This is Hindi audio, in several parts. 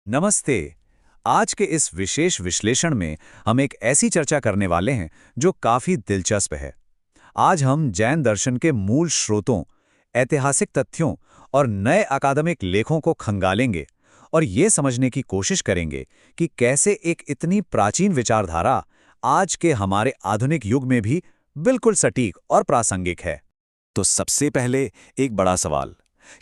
नमस्ते। आज के इस विशेष विश्लेषण में हम एक ऐसी चर्चा करने वाले हैं जो काफी दिलचस्प है। आज हम जैन दर्शन के मूल स्रोतों, ऐतिहासिक तथ्यों और नए अकादमिक लेखों को खंगालेंगे और ये समझने की कोशिश करेंगे कि कैसे एक इतनी प्राचीन विचारधारा आज के हमारे आधुनिक युग में भी बिल्कुल सटीक और प्रासंगिक है। तो सबसे पहले एक बड़ा सवाल,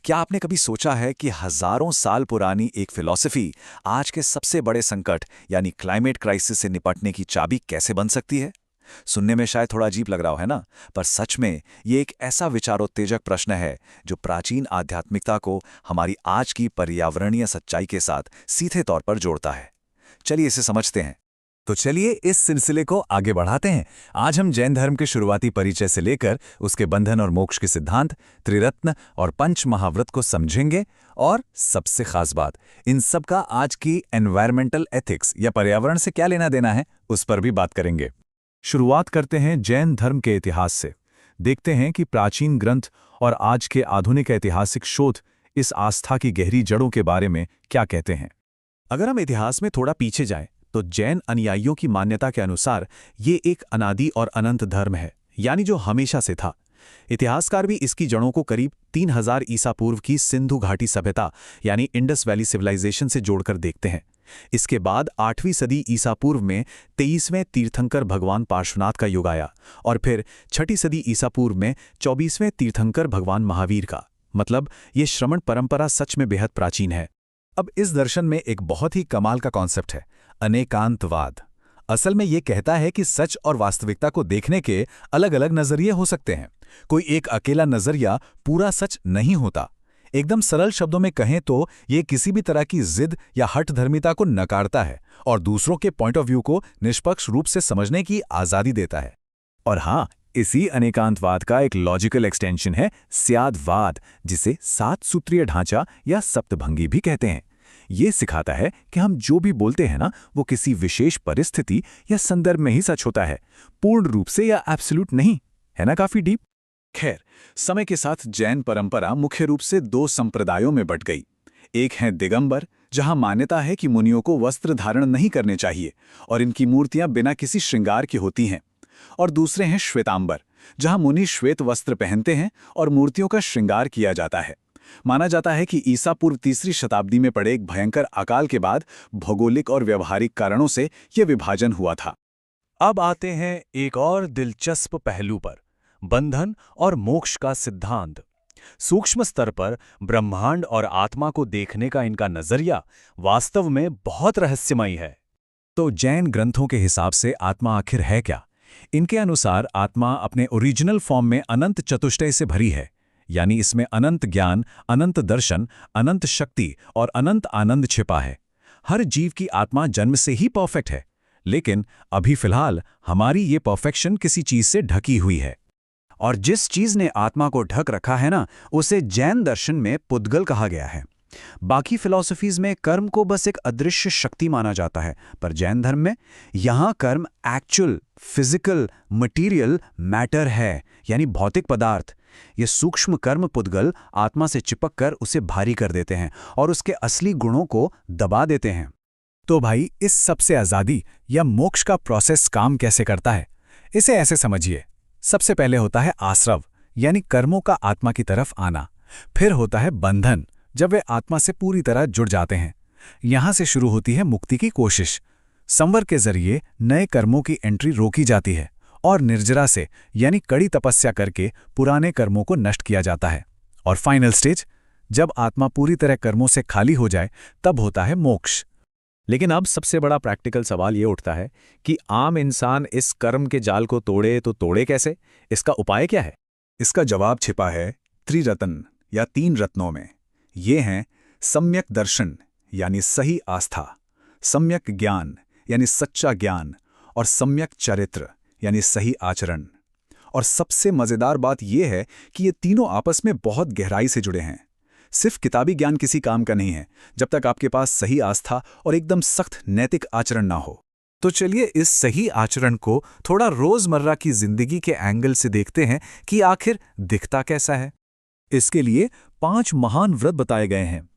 क्या आपने कभी सोचा है कि हजारों साल पुरानी एक फिलॉसफी आज के सबसे बड़े संकट यानी क्लाइमेट क्राइसिस से निपटने की चाबी कैसे बन सकती है? सुनने में शायद थोड़ा अजीब लग रहा है ना, पर सच में ये एक ऐसा विचारोत्तेजक प्रश्न है जो प्राचीन आध्यात्मिकता को हमारी आज की पर्यावरणीय सच्चाई के साथ सीधे तौर पर जोड़ता है। चलिए इसे समझते हैं। तो चलिए इस सिलसिले को आगे बढ़ाते हैं। आज हम जैन धर्म के शुरुआती परिचय से लेकर उसके बंधन और मोक्ष के सिद्धांत, त्रिरत्न और पंच महाव्रत को समझेंगे और सबसे खास बात, इन सब का आज की एनवायरमेंटल एथिक्स या पर्यावरण से क्या लेना देना है, उस पर भी बात करेंगे। शुरुआत करते हैं जैन धर्म के इतिहास से। देखते हैं कि प्राचीन ग्रंथ और आज के आधुनिक ऐतिहासिक शोध इस आस्था की गहरी जड़ों के बारे में क्या कहते हैं। अगर हम इतिहास में थोड़ा पीछे जाएं, तो जैन अनुयायियों की मान्यता के अनुसार ये एक अनादि और अनंत धर्म है, यानी जो हमेशा से था। इतिहासकार भी इसकी जड़ों को करीब 3000 ईसा पूर्व की सिंधु घाटी सभ्यता यानी इंडस वैली सिविलाइजेशन से जोड़कर देखते हैं। इसके बाद 8वीं सदी ईसा पूर्व में 23वें तीर्थंकर भगवान पार्श्वनाथ का युग आया और फिर 6ठी सदी ईसा पूर्व में 24वें तीर्थंकर भगवान महावीर का। मतलब ये श्रमण परंपरा सच में बेहद प्राचीन है। अब इस दर्शन में एक बहुत ही कमाल का कॉन्सेप्ट है, अनेकांतवाद। असल में ये कहता है कि सच और वास्तविकता को देखने के अलग अलग नजरिए हो सकते हैं। कोई एक अकेला नजरिया पूरा सच नहीं होता। एकदम सरल शब्दों में कहें तो ये किसी भी तरह की जिद या हठधर्मिता को नकारता है और दूसरों के पॉइंट ऑफ व्यू को निष्पक्ष रूप से समझने की आजादी देता है। और हाँ, इसी अनेकांतवाद का एक लॉजिकल एक्सटेंशन है स्यादवाद, जिसे 7 सूत्रीय ढांचा या सप्तभंगी भी कहते हैं। ये सिखाता है कि हम जो भी बोलते हैं ना, वो किसी विशेष परिस्थिति या संदर्भ में ही सच होता है, पूर्ण रूप से या एब्सोल्यूट नहीं। है ना काफी डीप। खैर, समय के साथ जैन परंपरा मुख्य रूप से 2 संप्रदायों में बंट गई। एक है दिगंबर, जहां मान्यता है कि मुनियों को वस्त्र धारण नहीं करने चाहिए और इनकी मूर्तियां बिना किसी श्रृंगार की होती हैं। और दूसरे हैं श्वेतांबर, जहां मुनि श्वेत वस्त्र पहनते हैं और मूर्तियों का श्रृंगार किया जाता है। माना जाता है कि ईसा पूर्व 3री शताब्दी में पड़े एक भयंकर अकाल के बाद भौगोलिक और व्यवहारिक कारणों से यह विभाजन हुआ था। अब आते हैं एक और दिलचस्प पहलू पर, बंधन और मोक्ष का सिद्धांत। सूक्ष्म स्तर पर ब्रह्मांड और आत्मा को देखने का इनका नजरिया वास्तव में बहुत रहस्यमयी है। तो जैन ग्रंथों के हिसाब से आत्मा आखिर है क्या? इनके अनुसार आत्मा अपने ओरिजिनल फॉर्म में अनंत चतुष्टय से भरी है, यानी इसमें अनंत ज्ञान, अनंत दर्शन, अनंत शक्ति और अनंत आनंद छिपा है। हर जीव की आत्मा जन्म से ही परफेक्ट है, लेकिन अभी फिलहाल हमारी ये परफेक्शन किसी चीज से ढकी हुई है। और जिस चीज ने आत्मा को ढक रखा है ना, उसे जैन दर्शन में पुद्गल कहा गया है। बाकी फिलॉसफीज में कर्म को बस एक अदृश्य शक्ति माना जाता है, पर जैन धर्म में यहां कर्म एक्चुअल, फिजिकल, मटीरियल मैटर है, यानी भौतिक पदार्थ। ये सूक्ष्म कर्म पुद्गल आत्मा से चिपककर उसे भारी कर देते हैं और उसके असली गुणों को दबा देते हैं। तो भाई, इस सबसे आजादी या मोक्ष का प्रोसेस काम कैसे करता है? इसे ऐसे समझिए। सबसे पहले होता है आश्रव, यानी कर्मों का आत्मा की तरफ आना। फिर होता है बंधन, जब वे आत्मा से पूरी तरह जुड़ जाते हैं। यहां से शुरू होती है मुक्ति की कोशिश। संवर के जरिए नए कर्मों की एंट्री रोकी जाती है और निर्जरा से, यानी कड़ी तपस्या करके पुराने कर्मों को नष्ट किया जाता है। और फाइनल स्टेज, जब आत्मा पूरी तरह कर्मों से खाली हो जाए, तब होता है मोक्ष। लेकिन अब सबसे बड़ा प्रैक्टिकल सवाल ये उठता है कि आम इंसान इस कर्म के जाल को तोड़े तो तोड़े कैसे? इसका उपाय क्या है? इसका जवाब छिपा है त्रिरत्न या 3 रत्नों में। ये हैं सम्यक दर्शन यानी सही आस्था, सम्यक ज्ञान यानी सच्चा ज्ञान, और सम्यक चरित्र यानी सही आचरण। और सबसे मजेदार बात यह है कि ये तीनों आपस में बहुत गहराई से जुड़े हैं। सिर्फ किताबी ज्ञान किसी काम का नहीं है जब तक आपके पास सही आस्था और एकदम सख्त नैतिक आचरण ना हो। तो चलिए इस सही आचरण को थोड़ा रोजमर्रा की जिंदगी के एंगल से देखते हैं कि आखिर दिखता कैसा है। इसके लिए 5 महान व्रत बताए गए हैं: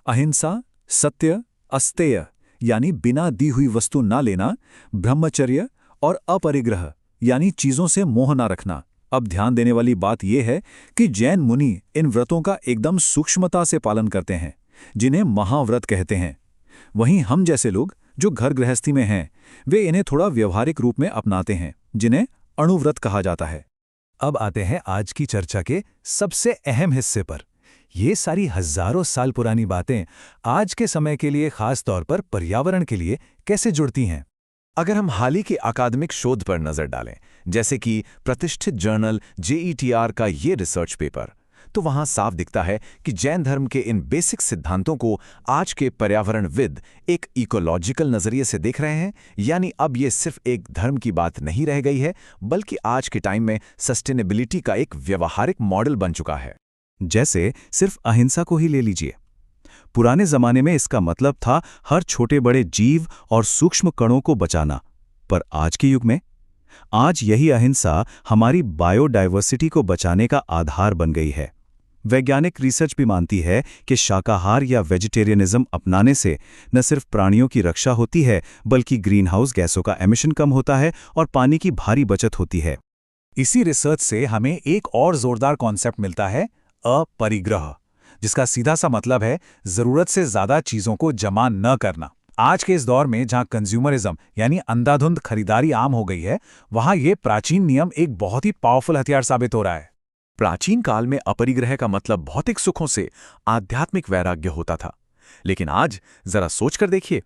अहिंसा, सत्य, अस्तेय यानी बिना दी हुई वस्तु ना लेना, ब्रह्मचर्य और अपरिग्रह यानी चीजों से मोह ना रखना। अब ध्यान देने वाली बात यह है कि जैन मुनि इन व्रतों का एकदम सूक्ष्मता से पालन करते हैं, जिन्हें महाव्रत कहते हैं। वहीं हम जैसे लोग जो घर गृहस्थी में हैं, वे इन्हें थोड़ा व्यवहारिक रूप में अपनाते हैं, जिन्हें अणुव्रत कहा जाता है। अब आते हैं आज की चर्चा के सबसे अहम हिस्से पर। ये सारी हजारों साल पुरानी बातें आज के समय के लिए, खास तौर पर पर्यावरण के लिए, कैसे जुड़ती हैं? अगर हम हाल ही के अकादमिक शोध पर नजर डालें, जैसे कि प्रतिष्ठित जर्नल JETR का ये रिसर्च पेपर, तो वहां साफ दिखता है कि जैन धर्म के इन बेसिक सिद्धांतों को आज के पर्यावरणविद एक इकोलॉजिकल नजरिए से देख रहे हैं। यानी अब ये सिर्फ एक धर्म की बात नहीं रह गई है, बल्कि आज के टाइम में सस्टेनेबिलिटी का एक व्यवहारिक मॉडल बन चुका है। जैसे सिर्फ अहिंसा को ही ले लीजिए। पुराने जमाने में इसका मतलब था हर छोटे बड़े जीव और सूक्ष्म कणों को बचाना, पर आज के युग में आज यही अहिंसा हमारी बायोडायवर्सिटी को बचाने का आधार बन गई है। वैज्ञानिक रिसर्च भी मानती है कि शाकाहार या वेजिटेरियनिज्म अपनाने से न सिर्फ प्राणियों की रक्षा होती है, बल्कि ग्रीनहाउस गैसों का एमिशन कम होता है और पानी की भारी बचत होती है। इसी रिसर्च से हमें एक और जोरदार कॉन्सेप्ट मिलता है, अपरिग्रह, जिसका सीधा सा मतलब है जरूरत से ज्यादा चीजों को जमा न करना। आज के इस दौर में जहां कंज्यूमरिज्म यानी अंधाधुंध खरीदारी आम हो गई है, वहां ये प्राचीन नियम एक बहुत ही पावरफुल हथियार साबित हो रहा है। प्राचीन काल में अपरिग्रह का मतलब भौतिक सुखों से आध्यात्मिक वैराग्य होता था, लेकिन आज जरा सोच कर देखिए,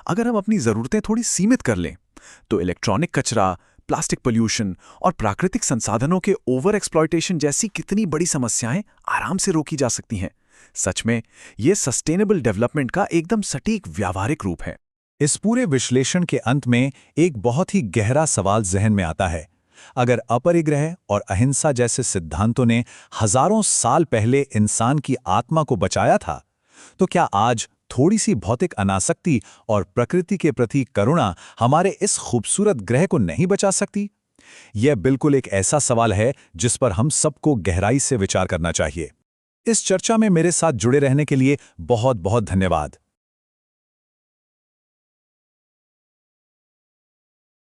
अगर हम अपनी जरूरतें थोड़ी सीमित कर लें, तो इलेक्ट्रॉनिक कचरा, प्लास्टिक पोल्यूशन और प्राकृतिक संसाधनों के ओवर एक्सप्लॉयटेशन जैसी कितनी बड़ी समस्याएं आराम से रोकी जा सकती हैं। सच में ये सस्टेनेबल डेवलपमेंट का एकदम सटीक व्यावहारिक रूप है। इस पूरे विश्लेषण के अंत में एक बहुत ही गहरा सवाल जहन में आता है। अगर अपरिग्रह और अहिंसा जैसे सिद्धांतों ने हजारों साल पहले इंसान की आत्मा को बचाया था, तो क्या आज थोड़ी सी भौतिक अनासक्ति और प्रकृति के प्रति करुणा हमारे इस खूबसूरत ग्रह को नहीं बचा सकती? यह बिल्कुल एक ऐसा सवाल है जिस पर हम सबको गहराई से विचार करना चाहिए। इस चर्चा में मेरे साथ जुड़े रहने के लिए बहुत बहुत धन्यवाद।